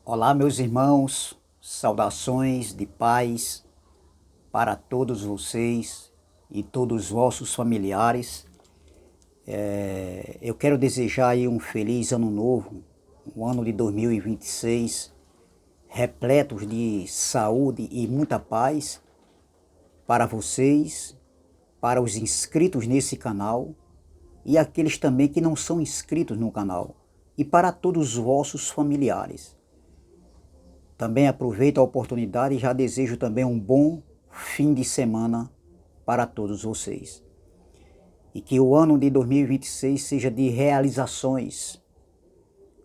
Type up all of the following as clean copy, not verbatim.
Olá, meus irmãos, saudações de paz para todos vocês e todos os vossos familiares. Eu quero desejar aí um feliz ano novo, um ano de 2026, repletos de saúde e muita paz para vocês, para os inscritos nesse canal e aqueles também que não são inscritos no canal, e para todos os vossos familiares. Também aproveito a oportunidade e já desejo também um bom fim de semana para todos vocês. E que o ano de 2026 seja de realizações,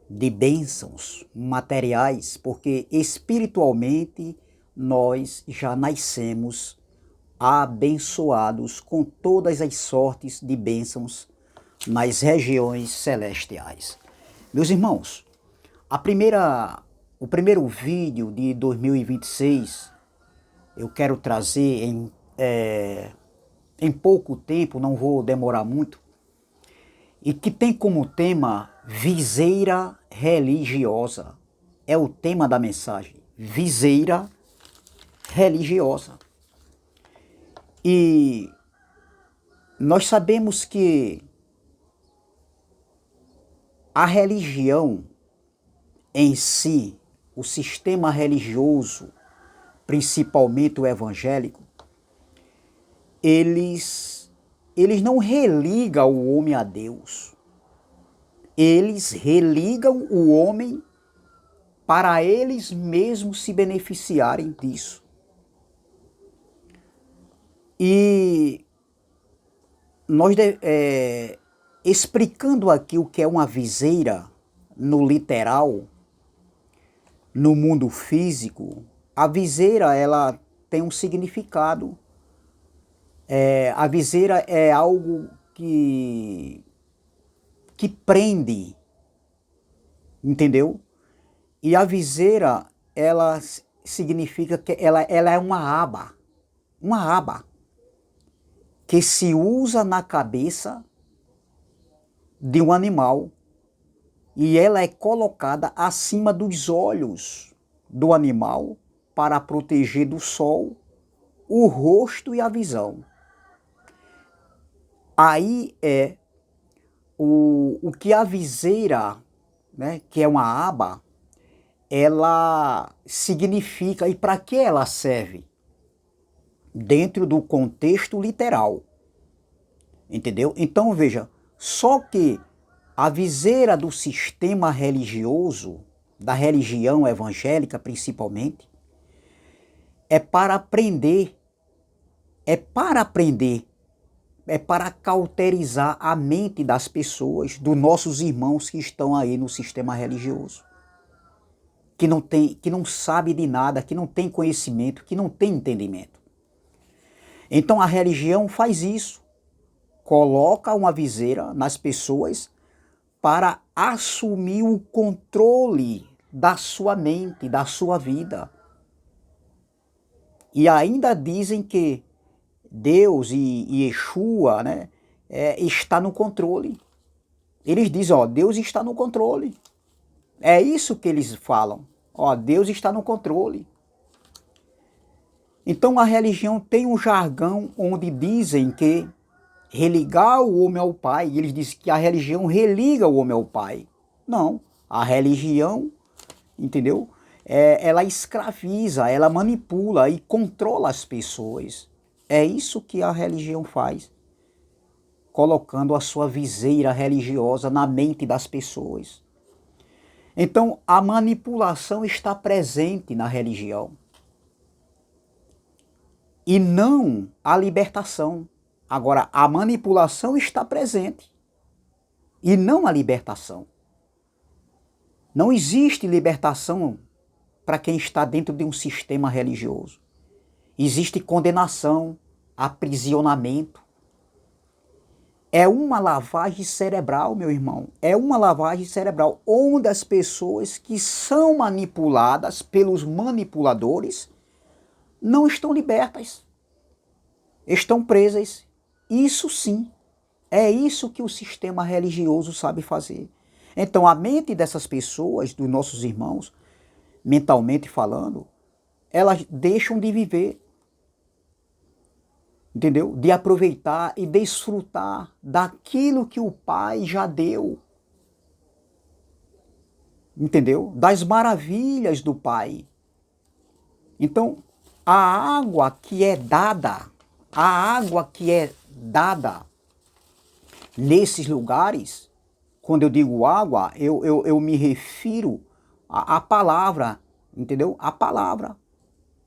de bênçãos materiais, porque espiritualmente nós já nascemos abençoados com todas as sortes de bênçãos nas regiões celestiais. Meus irmãos, o primeiro vídeo de 2026 eu quero trazer em pouco tempo, não vou demorar muito, e que tem como tema viseira religiosa. É o tema da mensagem, viseira religiosa. E nós sabemos que a religião em si, o sistema religioso, principalmente o evangélico, eles não religam o homem a Deus. Eles religam o homem para eles mesmos se beneficiarem disso. E nós explicando aqui o que é uma viseira no literal, no mundo físico, a viseira ela tem um significado. A viseira é algo que prende, entendeu? E a viseira ela significa que ela é uma aba que se usa na cabeça de um animal e ela é colocada acima dos olhos do animal para proteger do sol o rosto e a visão. Aí é o que a viseira, né, que é uma aba, ela significa e para que ela serve? Dentro do contexto literal, entendeu? Então veja, só que a viseira do sistema religioso, da religião evangélica principalmente, é para aprender, é para aprender, é para cauterizar a mente das pessoas, dos nossos irmãos que estão aí no sistema religioso, que não sabe de nada, que não tem conhecimento, que não tem entendimento. Então a religião faz isso, coloca uma viseira nas pessoas para assumir o controle da sua mente, da sua vida. E ainda dizem que Deus e Yeshua, né, está no controle. Eles dizem, ó, Deus está no controle. É isso que eles falam. Ó, Deus está no controle. Então a religião tem um jargão onde dizem que religar o homem ao Pai, eles dizem que a religião religa o homem ao Pai. Não, a religião, entendeu? Ela escraviza, ela manipula e controla as pessoas. É isso que a religião faz, colocando a sua viseira religiosa na mente das pessoas. Então, a manipulação está presente na religião. E não a libertação. Agora, a manipulação está presente. E não a libertação. Não existe libertação para quem está dentro de um sistema religioso. Existe condenação, aprisionamento. É uma lavagem cerebral, meu irmão. É uma lavagem cerebral onde as pessoas que são manipuladas pelos manipuladores não estão libertas. Estão presas. Isso sim. É isso que o sistema religioso sabe fazer. Então a mente dessas pessoas, dos nossos irmãos, mentalmente falando, elas deixam de viver, entendeu? De aproveitar e desfrutar daquilo que o Pai já deu, entendeu? Das maravilhas do Pai. Então, a água que é dada, a água que é dada nesses lugares, quando eu digo água, eu me refiro à palavra, entendeu? A palavra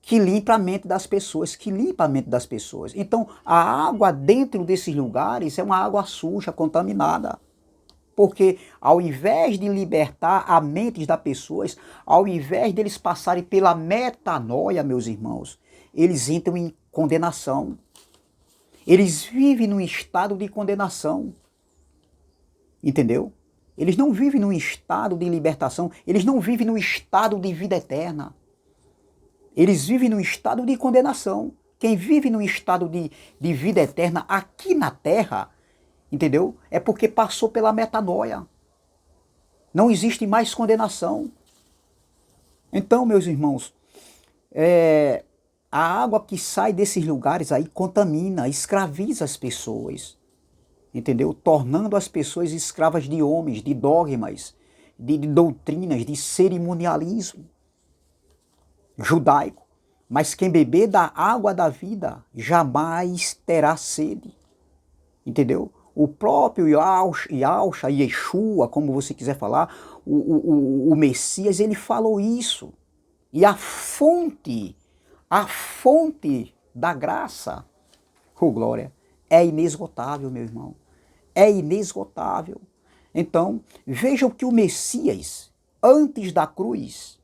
que limpa a mente das pessoas, que limpa a mente das pessoas. Então, a água dentro desses lugares é uma água suja, contaminada. Porque ao invés de libertar a mente das pessoas, ao invés deles passarem pela metanoia, meus irmãos, eles entram em condenação. Eles vivem num estado de condenação. Entendeu? Eles não vivem num estado de libertação, eles não vivem num estado de vida eterna. Eles vivem num estado de condenação. Quem vive num estado de vida eterna aqui na Terra, entendeu? É porque passou pela metanoia. Não existe mais condenação. Então, meus irmãos, a água que sai desses lugares aí contamina, escraviza as pessoas, entendeu? Tornando as pessoas escravas de homens, de dogmas, de doutrinas, de cerimonialismo judaico. Mas quem beber da água da vida jamais terá sede, entendeu? O próprio Yahshua, Yeshua, como você quiser falar, o Messias, ele falou isso. E a fonte da graça, oh glória, é inesgotável, meu irmão. É inesgotável. Então, vejam que o Messias, antes da cruz,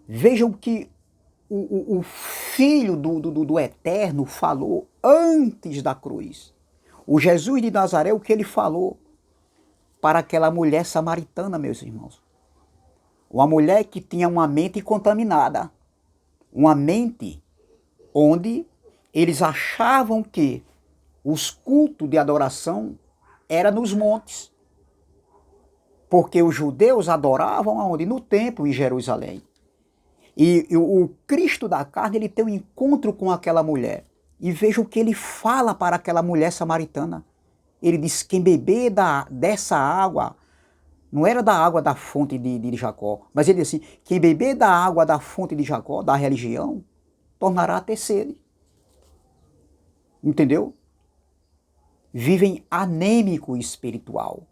vejam que o Filho do Eterno falou antes da cruz. O Jesus de Nazaré, o que ele falou para aquela mulher samaritana, meus irmãos. Uma mulher que tinha uma mente contaminada. Uma mente onde eles achavam que os cultos de adoração eram nos montes. Porque os judeus adoravam aonde? No templo em Jerusalém. E o Cristo da carne, ele tem um encontro com aquela mulher. E veja o que ele fala para aquela mulher samaritana. Ele diz, quem beber dessa água, não era da água da fonte de Jacó, mas ele diz assim, quem beber da água da fonte de Jacó, da religião, tornará a ter sede. Entendeu? Vivem anêmico espiritual.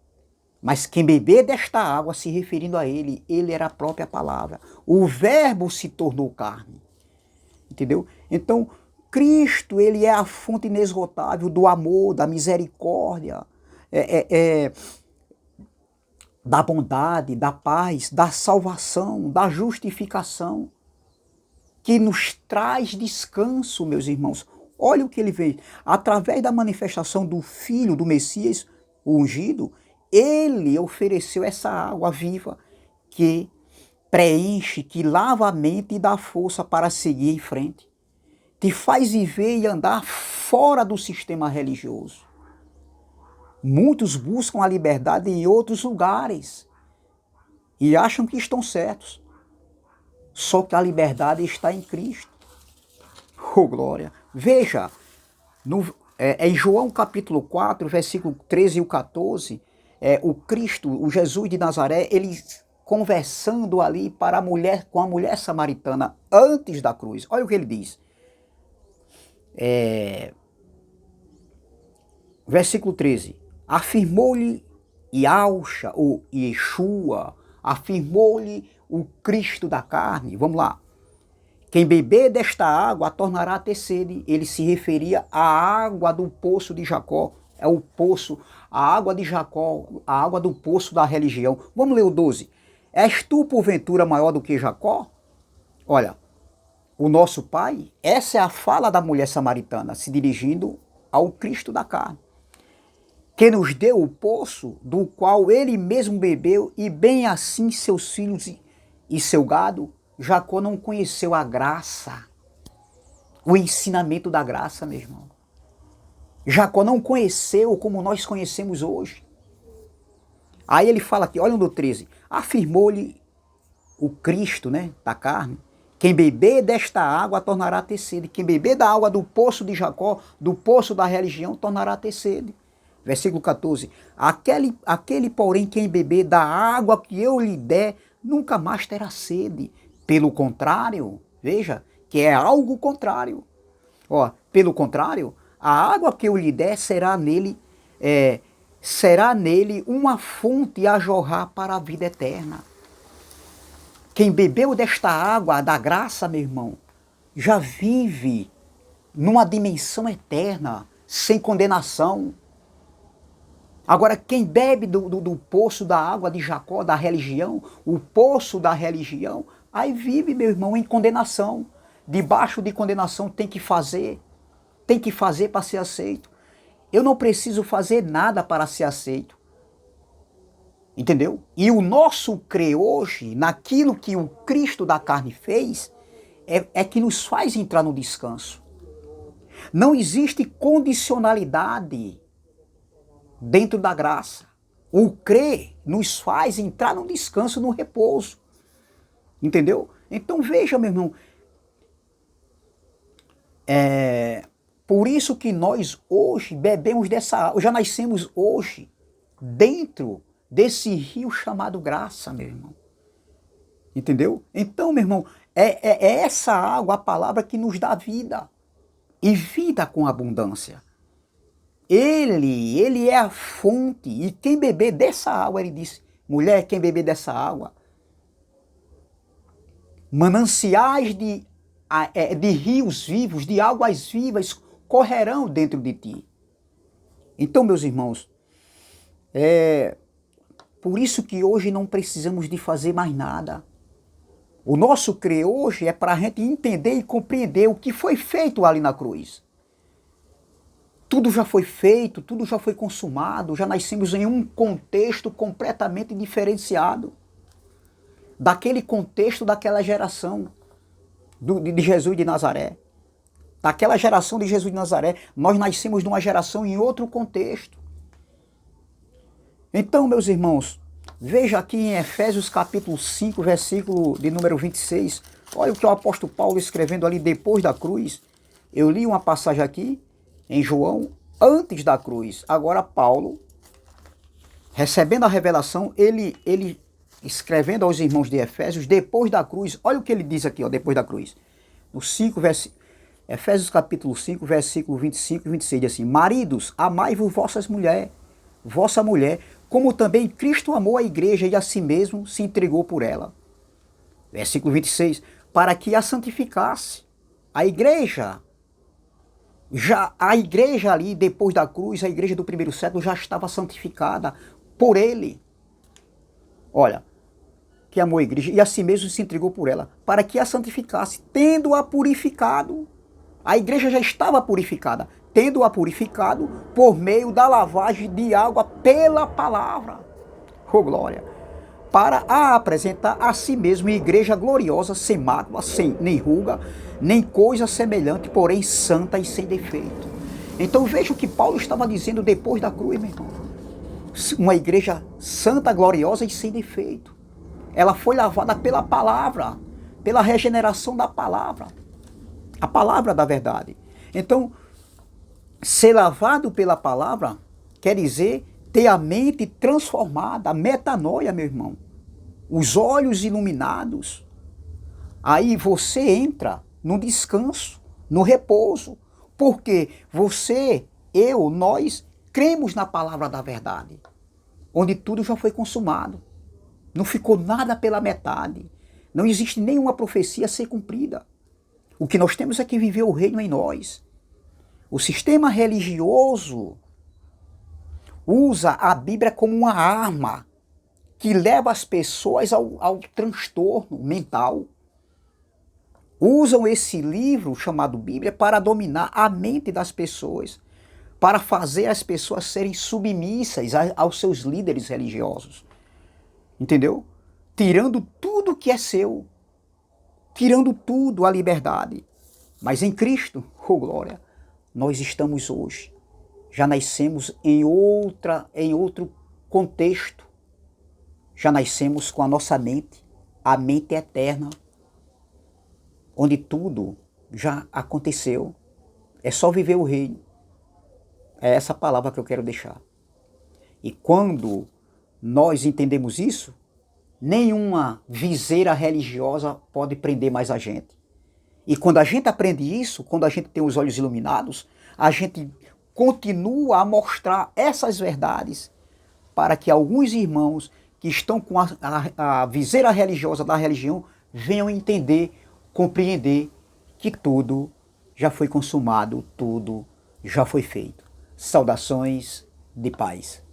Mas quem beber desta água, se referindo a ele, ele era a própria palavra. O verbo se tornou carne. Entendeu? Então, Cristo, ele é a fonte inesgotável do amor, da misericórdia, da bondade, da paz, da salvação, da justificação, que nos traz descanso, meus irmãos. Olha o que ele fez. Através da manifestação do Filho, do Messias, o ungido, ele ofereceu essa água viva que preenche, que lava a mente e dá força para seguir em frente. Te faz viver e andar fora do sistema religioso. Muitos buscam a liberdade em outros lugares e acham que estão certos. Só que a liberdade está em Cristo. Oh, glória! Veja, em João capítulo 4, versículo 13 e o 14, o Cristo, o Jesus de Nazaré, ele conversando ali com a mulher samaritana antes da cruz. Olha o que ele diz. Versículo 13. Afirmou-lhe Yahshua, ou Yeshua, afirmou-lhe o Cristo da carne. Vamos lá. Quem beber desta água tornará a ter sede. Ele se referia à água do poço de Jacó. É o poço, a água de Jacó, a água do poço da religião. Vamos ler o 12. És tu, porventura, maior do que Jacó? Olha, o nosso pai, essa é a fala da mulher samaritana, se dirigindo ao Cristo da carne, que nos deu o poço do qual ele mesmo bebeu, e bem assim seus filhos e seu gado. Jacó não conheceu a graça, o ensinamento da graça, meu irmão. Jacó não conheceu como nós conhecemos hoje. Aí ele fala aqui, olha no 13, afirmou-lhe o Cristo, né, da carne, quem beber desta água tornará a ter sede. Quem beber da água do poço de Jacó, do poço da religião, tornará a ter sede. Versículo 14. Aquele, porém, quem beber da água que eu lhe der, nunca mais terá sede. Pelo contrário, veja, que é algo contrário. Ó, pelo contrário, a água que eu lhe der será nele uma fonte a jorrar para a vida eterna. Quem bebeu desta água da graça, meu irmão, já vive numa dimensão eterna, sem condenação. Agora, quem bebe do poço da água de Jacó, da religião, o poço da religião, aí vive, meu irmão, em condenação. Debaixo de condenação tem que fazer para ser aceito. Eu não preciso fazer nada para ser aceito. Entendeu? E o nosso crer hoje, naquilo que o Cristo da carne fez, é que nos faz entrar no descanso. Não existe condicionalidade dentro da graça. O crer nos faz entrar no descanso, no repouso. Entendeu? Então veja, meu irmão, por isso que nós hoje bebemos dessa água, já nascemos hoje dentro desse rio chamado graça, meu irmão. Entendeu? Então, meu irmão, é essa água, a palavra que nos dá vida. E vida com abundância. Ele é a fonte. E quem beber dessa água, ele disse, mulher, quem beber dessa água, mananciais de rios vivos, de águas vivas, correrão dentro de ti. Então, meus irmãos, por isso que hoje não precisamos de fazer mais nada. O nosso crer hoje é para a gente entender e compreender o que foi feito ali na cruz. Tudo já foi feito, tudo já foi consumado, já nascemos em um contexto completamente diferenciado daquele contexto daquela geração de Jesus de Nazaré. Daquela geração de Jesus de Nazaré, nós nascemos numa geração em outro contexto. Então, meus irmãos, veja aqui em Efésios capítulo 5, versículo de número 26, olha o que o apóstolo Paulo escrevendo ali depois da cruz. Eu li uma passagem aqui em João, antes da cruz. Agora Paulo, recebendo a revelação, ele escrevendo aos irmãos de Efésios, depois da cruz, olha o que ele diz aqui, ó, depois da cruz. No 5, Efésios capítulo 5, versículo 25 e 26, diz assim, maridos, amai-vos vossa mulher, como também Cristo amou a igreja e a si mesmo se entregou por ela. Versículo 26, para que a santificasse. A igreja ali, depois da cruz, a igreja do primeiro século já estava santificada por ele. Olha, que amou a igreja e a si mesmo se entregou por ela, para que a santificasse, tendo-a purificado. A igreja já estava purificada, tendo-a purificado por meio da lavagem de água pela palavra. Oh, glória! Para a apresentar a si mesmo igreja gloriosa, sem mácula, sem nem ruga, nem coisa semelhante, porém santa e sem defeito. Então veja o que Paulo estava dizendo depois da cruz, meu irmão. Uma igreja santa, gloriosa e sem defeito. Ela foi lavada pela palavra, pela regeneração da palavra. A palavra da verdade. Então, ser lavado pela palavra quer dizer ter a mente transformada, a metanoia, meu irmão. Os olhos iluminados. Aí você entra no descanso, no repouso. Porque você, eu, nós cremos na palavra da verdade. Onde tudo já foi consumado. Não ficou nada pela metade. Não existe nenhuma profecia a ser cumprida. O que nós temos é que viver o reino em nós. O sistema religioso usa a Bíblia como uma arma que leva as pessoas ao transtorno mental. Usam esse livro chamado Bíblia para dominar a mente das pessoas, para fazer as pessoas serem submissas aos seus líderes religiosos. Entendeu? Tirando tudo que é seu. Tirando tudo a liberdade. Mas em Cristo, oh glória, nós estamos hoje. Já nascemos em outro contexto. Já nascemos com a nossa mente a mente eterna, onde tudo já aconteceu. É só viver o reino. É essa palavra que eu quero deixar. E quando nós entendemos isso, nenhuma viseira religiosa pode prender mais a gente. E quando a gente aprende isso, quando a gente tem os olhos iluminados, a gente continua a mostrar essas verdades para que alguns irmãos que estão com a viseira religiosa da religião venham entender, compreender que tudo já foi consumado, tudo já foi feito. Saudações de paz.